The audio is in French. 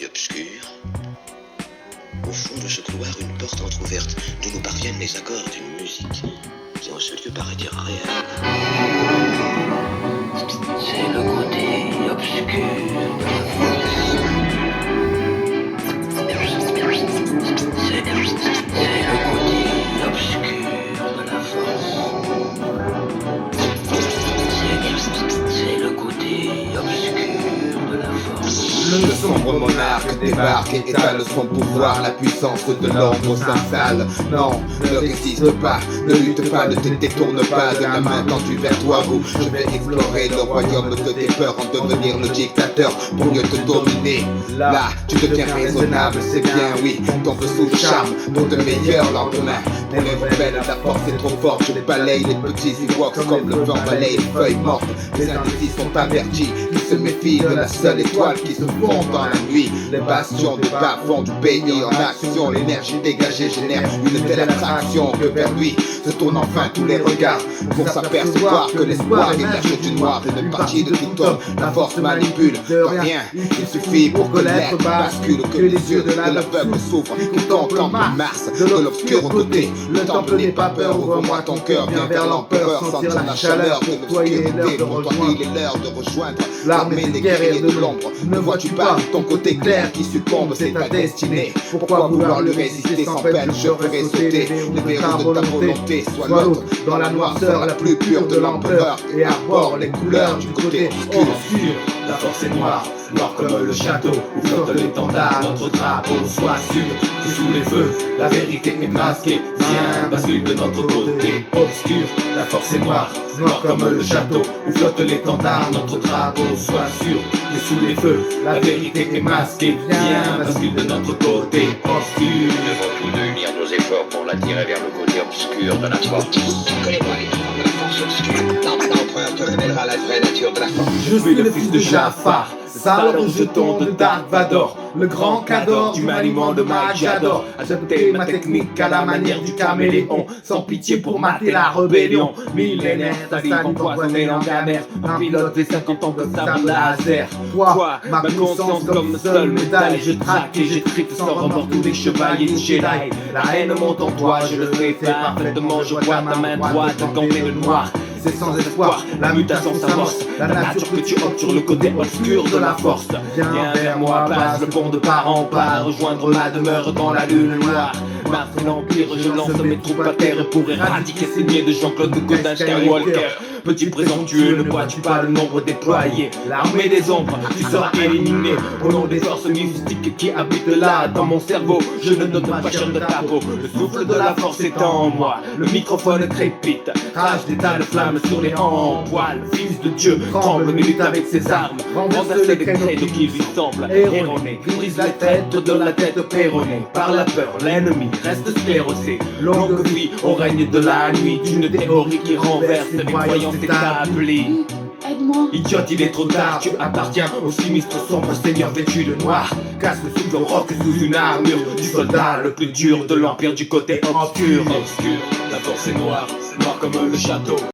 et obscur. Au fond de ce couloir, une porte entr'ouverte d'où nous parviennent les accords d'une musique qui en ce lieu paraît irréelle. C'est le côté obscur de la force. C'est le côté obscur de la force. C'est le côté obscur de la force. Le sombre monarque débarque et étale son pouvoir. La puissance de l'ombre s'installe. Non, ne résiste pas, ne lutte pas, ne te détourne pas de la main tendue vers toi où je vais explorer le royaume de tes peurs, en devenir le dictateur pour mieux te dominer. Là, tu deviens raisonnable, c'est bien, oui, tombe sous le charme pour de meilleurs lendemains. Pour les rebelles, la force est trop forte, je balaye les petits Ewoks comme le vent balaye les feuilles mortes. Les indécis sont avertis, ils se méfient de la seule étoile qui se fond dans la nuit. Les bastions du bas-fond du pays en action, l'énergie dégagée génère une telle attraction que vers lui se tournent enfin tous les regards pour s'apercevoir que l'espoir émerge du noir. Une partie de tout homme, la force manipule de rien. Il suffit pour que l'être bascule, que les yeux de l'aveugle s'ouvrent, qu'il contemple Mars de l'obscur côté. Le temple n'est pas peur, ouvre-moi ton cœur, viens vers l'empereur, sentir la chaleur de l'obscurité. Pour toi il est l'heure de rejoindre l'armée des guerriers de l'ombre. Ne vois-tu pas ton côté clair qui succombe, c'est ta destinée. Pourquoi vouloir lui résister sans peine? Je ferai sauter les verrous de ta volonté. Sois l'autre dans la noirceur la plus pure de l'empereur et arbore les couleurs du côté obscur. La force est noire, noire comme le château où flotte l'étendard, notre drapeau. Sois sûr que sous les feux, la vérité est masquée. Viens, bascule de notre côté obscur. La force est noire, noire comme le château où flotte l'étendard, notre drapeau. Sois sûr que sous les feux, la vérité est masquée. Viens, bascule de notre côté obscur. Nous devons tous deux unir nos efforts pour l'attirer vers le côté obscur de la force. Tu connais pas les droits de la force obscure. L'empereur te révélera la vraie nature de la force. Je suis le fils de Jafar, sale rejeton de Dark Vador, le grand cador du maniement de Mike. J'adore adapter ma technique à la manière du caméléon, sans pitié pour mater la rébellion. Millénaire, sa salive empoisonnée en gamère, un pilote des 50 ans de sabre laser. Quoi, ma conscience comme seule médaille, je traque et j'étripe sans remords tous les chevaliers de Jedi. La haine monte en toi, je le fais parfaitement, je vois ta main droite gantée de noir. C'est sans espoir, la mutation s'amorce, la nature que tu optes sur le côté obscur de la force. Viens vers moi, passe le pont de part en part, rejoindre ma demeure dans la lune noire. Mars et l'Empire, je lance mes troupes à terre pour éradiquer ces niais de Jean-Claude Godin Skywalker. Petit présomptueux, ne vois-tu pas le nombre déployé? L'armée des ombres, tu seras éliminé. Au nom des forces mystiques qui habitent là dans mon cerveau, je ne donne pas cher de ta peau. Le souffle de la force est en moi, le microphone crépite, rage des tas de flammes sur les hanches en poil. Fils de Dieu, tremble, milite avec ses armes, renverse les créneaux qui lui semblent erronés. Brise la tête de la tête péronnée. Par la peur, l'ennemi reste sclérosé. Longue vie au règne de la nuit, d'une théorie qui renverse les croyances établies. Aide-moi. Idiote, il est trop tard, tu appartiens au sinistre sombre seigneur vêtu de noir. Casque sous le roc, sous une armure du soldat le plus dur de l'empire du côté obscur. La force est noire, noire comme le château.